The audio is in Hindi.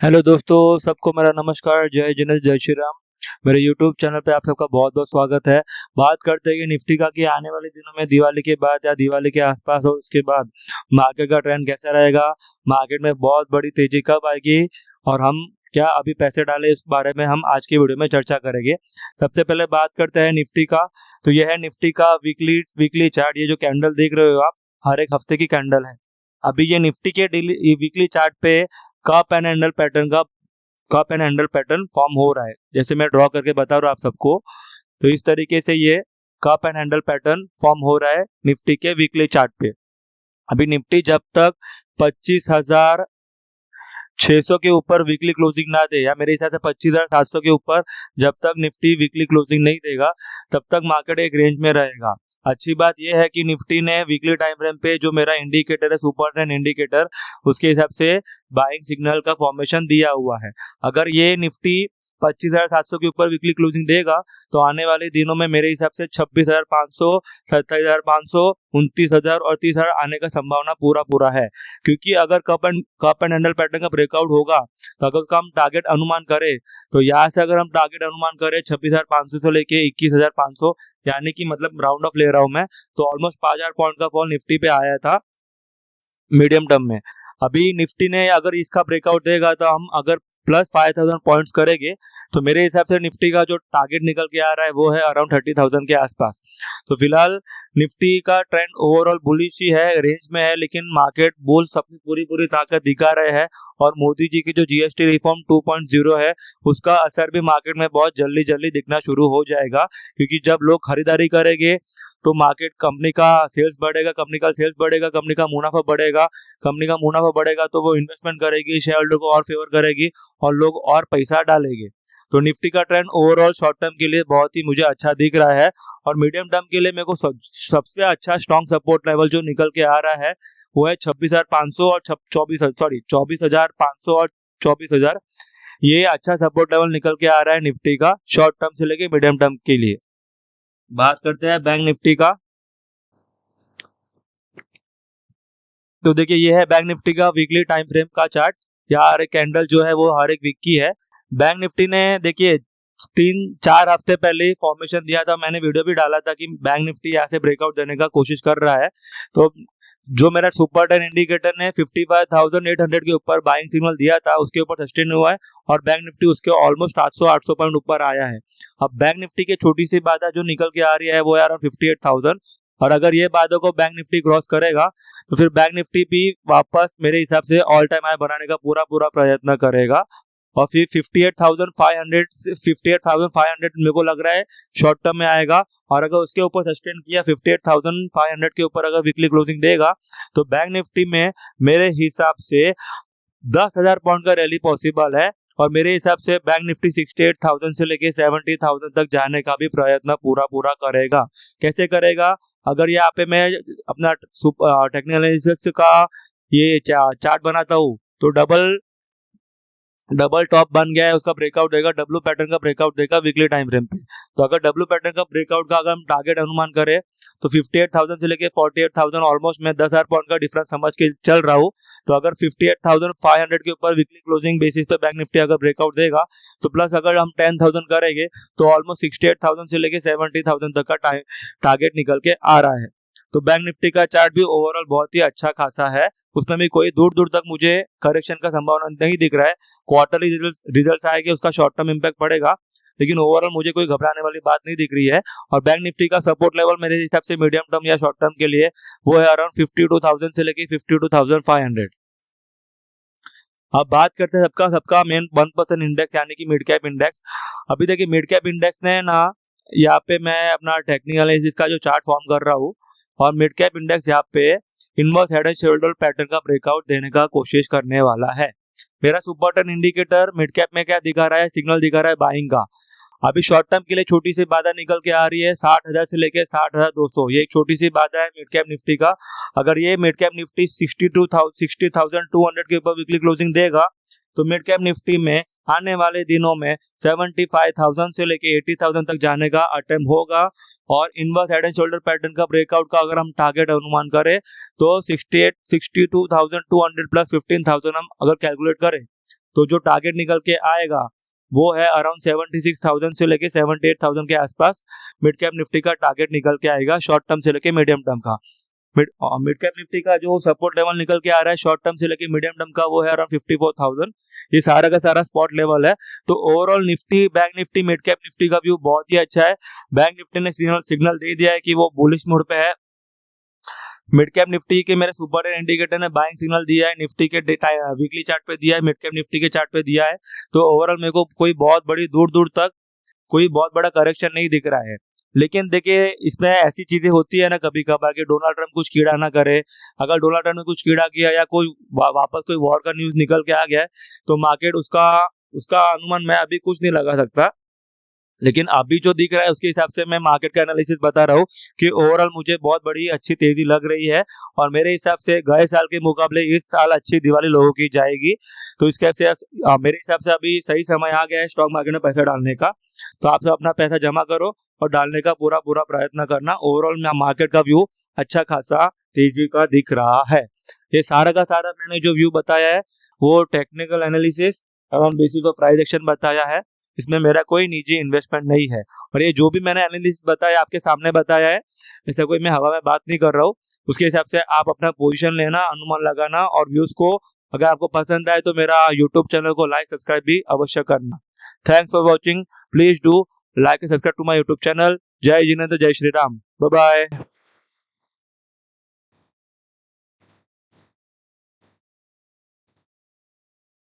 हेलो दोस्तों, सबको मेरा नमस्कार। जय जिनेश, जय श्री राम। मेरे यूट्यूब चैनल पे आप सबका बहुत बहुत स्वागत है। बात करते हैं कि निफ्टी का कि आने वाले दिनों में दिवाली के बाद या दिवाली के आसपास और उसके बाद मार्केट का ट्रेंड कैसा रहेगा, मार्केट में बहुत बड़ी तेजी कब आएगी और हम क्या अभी पैसे डालें, इस बारे में हम आज की वीडियो में चर्चा करेंगे। सबसे पहले बात करते हैं निफ्टी का। तो यह है निफ्टी का वीकली चार्ट। ये जो कैंडल देख रहे हो आप, हर एक हफ्ते की कैंडल है। अभी ये निफ्टी के डेली वीकली चार्ट पे cup and handle pattern form हो रहा है। जैसे मैं ड्रॉ करके बता रहा हूँ आप सबको, तो इस तरीके से ये cup and handle pattern form हो रहा है निफ्टी के वीकली चार्ट पे। अभी निफ्टी जब तक 25,600 के ऊपर वीकली क्लोजिंग ना दे, या मेरे हिसाब से 25,700 के ऊपर जब तक निफ्टी वीकली क्लोजिंग नहीं देगा, तब तक मार्केट एक रेंज में रहेगा। अच्छी बात यह है कि निफ्टी ने वीकली टाइम फ्रेम पे जो मेरा इंडिकेटर है, सुपर ट्रेंड इंडिकेटर, उसके हिसाब से बाइंग सिग्नल का फॉर्मेशन दिया हुआ है। अगर ये निफ्टी 25,700 के ऊपर वीकली क्लोजिंग देगा तो आने वाले दिनों में मेरे हिसाब से 26,500, 27,500, 29,000 और 30,000 आने का संभावना पूरा है। क्योंकि अगर कप एंड हैंडल पैटर्न का ब्रेकआउट होगा, तो अगर हम टारगेट अनुमान करें, तो यहाँ से अगर हम टारगेट अनुमान करें 26,500 से लेके 21,500, यानी कि मतलब राउंड ऑफ ले रहा हूं मैं, तो ऑलमोस्ट 5,000 पॉइंट का फॉल निफ्टी पे आया था मीडियम टर्म में। अभी निफ्टी ने अगर इसका ब्रेकआउट देगा तो हम अगर प्लस 5,000 पॉइंट्स करेंगे, तो मेरे हिसाब से निफ्टी का जो टारगेट निकल के आ रहा है वो है अराउंड 30,000 के आसपास। तो फिलहाल निफ्टी का ट्रेंड ओवरऑल बुलिश ही है, रेंज में है, लेकिन मार्केट बुल्स अपनी पूरी ताकत दिखा रहे हैं। और मोदी जी की जो जीएसटी रिफॉर्म 2.0 है, उसका असर भी मार्केट में बहुत जल्दी दिखना शुरू हो जाएगा। क्योंकि जब लोग खरीदारी करेंगे तो मार्केट कंपनी का सेल्स बढ़ेगा, कंपनी का मुनाफा बढ़ेगा। कंपनी का मुनाफा बढ़ेगा तो वो इन्वेस्टमेंट करेगी, शेयर होल्डर को और फेवर करेगी और लोग और पैसा डालेंगे। तो निफ्टी का ट्रेंड ओवरऑल शॉर्ट टर्म के लिए बहुत ही मुझे अच्छा दिख रहा है। और मीडियम टर्म के लिए मेरे को सबसे अच्छा स्ट्रॉन्ग सपोर्ट लेवल जो निकल के आ रहा है वो है 26,500 और 24,500 और 24,000। ये अच्छा सपोर्ट लेवल निकल के आ रहा है निफ्टी का, शॉर्ट टर्म से लेके मीडियम टर्म के लिए। बात करते हैं बैंक निफ्टी का। तो देखिए, ये है बैंक निफ्टी का वीकली टाइम फ्रेम का चार्ट। यार कैंडल जो है वो हर एक वीक की है। बैंक निफ्टी ने देखिए 3-4 हफ्ते पहले ही फॉर्मेशन दिया था, मैंने वीडियो भी डाला था कि बैंक निफ्टी यहाँ से ब्रेकआउट देने का कोशिश कर रहा है। तो जो मेरा सुपर टेन इंडिकेटर ने 55,800 के ऊपर बाइंग सिग्नल दिया था, उसके ऊपर सस्टेन हुआ है और बैंक निफ्टी उसके ऑलमोस्ट 700 पॉइंट ऊपर आया है। अब बैंक निफ्टी की छोटी सी बाधा जो निकल के आ रही है वो यार 58,000, और अगर ये बातों को बैंक निफ्टी क्रॉस करेगा तो फिर बैंक निफ्टी भी वापस मेरे हिसाब से ऑल टाइम हाई बनाने का पूरा प्रयत्न करेगा। और फिर 58,500 मेरे को लग रहा है शॉर्ट टर्म में आएगा। और अगर उसके ऊपर सस्टेन किया 58,500 के ऊपर अगर वीकली क्लोजिंग देगा, तो बैंक निफ्टी में मेरे हिसाब से 10,000 पॉइंट का रैली पॉसिबल है। और मेरे हिसाब से बैंक निफ्टी 68,000 से लेके 70,000 तक जाने का भी प्रयत्न पूरा करेगा। कैसे करेगा? अगर यहाँ पे मैं अपना टेक्निकल एनालिसिस का ये चार्ट बनाता हूँ, तो डबल टॉप बन गया है, उसका ब्रेकआउट देगा, डब्ल्यू पैटर्न का ब्रेकआउट देगा वीकली टाइम फ्रेम पे। तो अगर डब्ल्यू पैटर्न का ब्रेकआउट का अगर हम टारगेट अनुमान करें, तो 58,000 से लेके 48,000, ऑलमोस्ट मैं 10,000 पॉइंट का डिफरेंस समझ के चल रहा हूँ। तो अगर 58,500 के ऊपर वीकली क्लोजिंग बेसिस पे बैंक निफ्टी अगर ब्रेकआउट देगा, तो प्लस अगर हम 10,000 करेंगे, तो ऑलमोस्ट 68,000 से लेके 70,000 तक का टारगेट निकल के आ रहा है। तो बैंक निफ्टी का चार्ट भी ओवरऑल बहुत ही अच्छा खासा है, उसमें भी कोई दूर तक मुझे करेक्शन का संभावना नहीं दिख रहा है। क्वार्टरली रिजल्ट आएंगे, उसका शॉर्ट टर्म इम्पैक्ट पड़ेगा, लेकिन ओवरऑल मुझे कोई घबराने वाली बात नहीं दिख रही है। और बैंक निफ्टी का सपोर्ट लेवल मेरे हिसाब से मीडियम टर्म या शॉर्ट टर्म के लिए वो है अराउंड 52,000 से लेके 52,500। अब बात करते हैं सबका मेन 1% इंडेक्स यानी कि मिड कैप इंडेक्स। अभी देखिए मिड कैप इंडेक्स ने ना, यहाँ पे मैं अपना टेक्निकल एनालिसिस का जो चार्ट फॉर्म कर रहा हूँ, और मिड कैप इंडेक्स यहाँ पे inverse head and shoulder pattern का ब्रेकआउट देने का कोशिश करने वाला है। मेरा super turn indicator mid cap में क्या दिखा रहा है? सिग्नल दिखा रहा है बाइंग का। अभी शॉर्ट टर्म के लिए छोटी सी बाधा निकल के आ रही है 60,000 से लेके 60,200, ये एक छोटी सी बाधा है मिड कैप निफ्टी का। अगर ये मिड कैप निफ्टी 60,200 के ऊपर वीकली क्लोजिंग देगा, तो मिड कैप निफ्टी में आने वाले दिनों में 75,000 से लेके 80,000 तक जाने का अटेम्प्ट होगा। और inverse head and shoulder pattern का ब्रेकआउट का अगर हम टारगेट अनुमान करें, तो 62,200 प्लस 15,000 हम अगर कैलकुलेट करें, तो जो टारगेट निकल के आएगा वो है अराउंड 76,000 से लेके 78,000 के आसपास मिड कैप निफ्टी का टारगेट निकल के आएगा, शॉर्ट टर्म से लेके मीडियम टर्म का। मिड कैप निफ्टी का जो सपोर्ट लेवल निकल के आ रहा है शॉर्ट टर्म से लेके मीडियम टर्म का, वो है अराउंड 54,000। ये सारा का सारा स्पॉट लेवल है। तो overall Nifty, bank Nifty, mid cap Nifty का व्यू बहुत ही अच्छा है। बैंक निफ्टी ने सिग्नल दे दिया है कि वो बुलिश मोड पे है। मिड कैप निफ्टी के मेरे सुपर इंडिकेटर ने बाइंग सिग्नल दिया है, निफ्टी के वीकली चार्ट पे दिया है, मिड कैप निफ्टी के चार्ट पे दिया है। तो ओवरऑल मेरे को कोई बहुत बड़ी दूर दूर तक कोई बहुत बड़ा करेक्शन नहीं दिख रहा है। लेकिन देखिए इसमें ऐसी चीजें होती है ना कभी कभार कि डोनाल्ड ट्रम्प कुछ कीड़ा ना करे। अगर डोनाल्ड ट्रम्प ने कुछ कीड़ा किया या कोई वापस कोई वॉर का न्यूज निकल के आ गया है तो मार्केट उसका उसका अनुमान मैं अभी कुछ नहीं लगा सकता। लेकिन अभी जो दिख रहा है उसके हिसाब से मैं मार्केट का एनालिसिस बता रहा हूँ कि ओवरऑल मुझे बहुत बड़ी अच्छी तेजी लग रही है। और मेरे हिसाब से गए साल के मुकाबले इस साल अच्छी दिवाली लोगों की जाएगी। तो इसके मेरे हिसाब से अभी सही समय आ गया है स्टॉक मार्केट में पैसा डालने का। तो आप सब अपना पैसा जमा करो और डालने का पूरा पूरा प्रयत्न करना। ओवरऑल मार्केट का व्यू अच्छा खासा तेजी का दिख रहा है। ये सारा का सारा मैंने जो व्यू बताया है वो technical analysis on basis of price action बताया है। इसमें मेरा कोई निजी इन्वेस्टमेंट नहीं है। और ये जो भी मैंने एनालिसिस बताया आपके सामने बताया है, ऐसा कोई मैं हवा में बात नहीं कर रहा हूँ। उसके हिसाब से आप अपना पोजीशन लेना, अनुमान लगाना और व्यूज को अगर आपको पसंद आए तो मेरा यूट्यूब चैनल को लाइक सब्सक्राइब भी अवश्य करना। Thanks for watching. Please do like and subscribe to my YouTube channel. जय जिनेंद्र, जय श्री राम, बाय बाय।